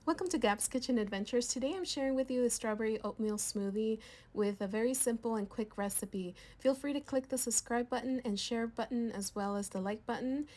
Welcome to Gabs Kitchen Adventures. Today I'm sharing with you a strawberry oatmeal smoothie with a very simple and quick recipe. Feel free to click the subscribe button and share button as well as the like button.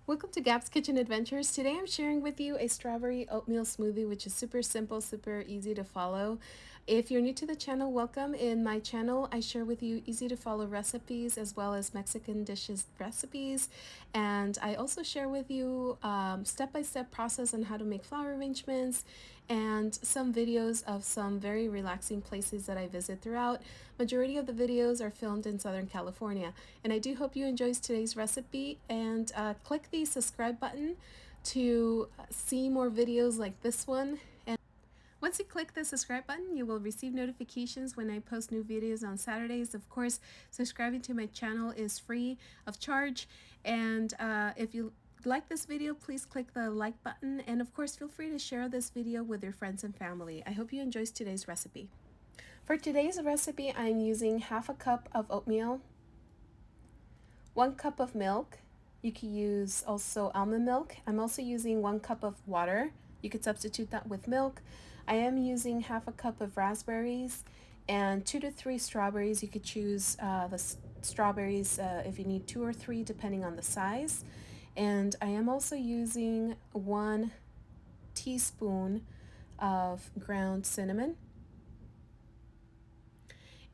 Welcome to Gabs Kitchen Adventures. Today I'm sharing with you a strawberry oatmeal smoothie, which is super simple, super easy to follow. If you're new to the channel, welcome. In my channel, I share with you easy to follow recipes as well as Mexican dishes recipes. And I also share with you step-by-step process on how to make flower arrangements and some videos of some very relaxing places that I visit throughout. Majority of the videos are filmed in Southern California. And I do hope you enjoy today's recipe, and click the subscribe button to see more videos like this one. And once you click the subscribe button, you will receive notifications when I post new videos on Saturdays. Of course, subscribing to my channel is free of charge. And if you like this video, please click the like button. And of course, feel free to share this video with your friends and family. I hope you enjoy today's recipe. For today's recipe, I'm using half a cup of oatmeal, 1 cup of milk. You can use also almond milk. I'm also using 1 cup of water. You could substitute that with milk. I am using half a cup of raspberries and 2 to 3 strawberries. You could choose the strawberries if you need 2 or 3 depending on the size. And I am also using 1 teaspoon of ground cinnamon.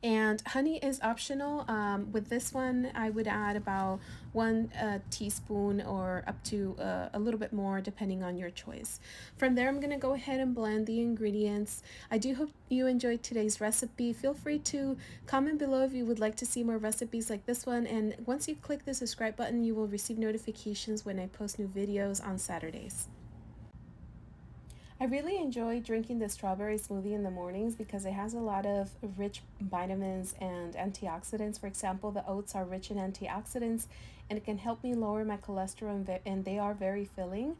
And honey is optional. With this one, I would add about 1 teaspoon or up to a little bit more depending on your choice. From there, I'm going to go ahead and blend the ingredients. I do hope you enjoyed today's recipe. Feel free to comment below if you would like to see more recipes like this one. And once you click the subscribe button, you will receive notifications when I post new videos on Saturdays. I really enjoy drinking the strawberry smoothie in the mornings because it has a lot of rich vitamins and antioxidants. For example, the oats are rich in antioxidants and it can help me lower my cholesterol, and they are very filling.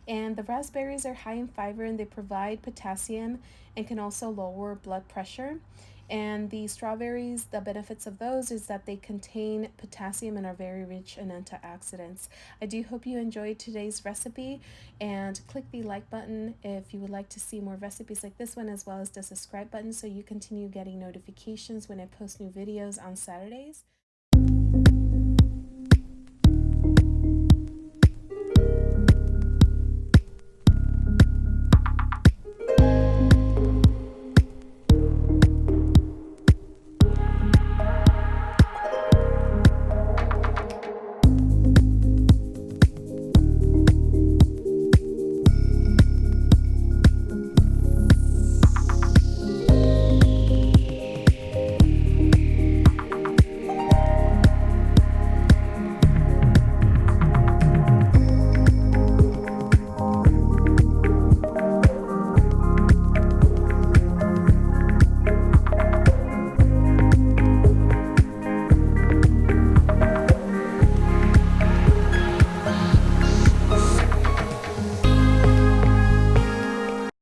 And the raspberries are high in fiber and they provide potassium and can also lower blood pressure. And the strawberries, the benefits of those is that they contain potassium and are very rich in antioxidants. I do hope you enjoyed today's recipe, and click the like button if you would like to see more recipes like this one, as well as the subscribe button so you continue getting notifications when I post new videos on Saturdays.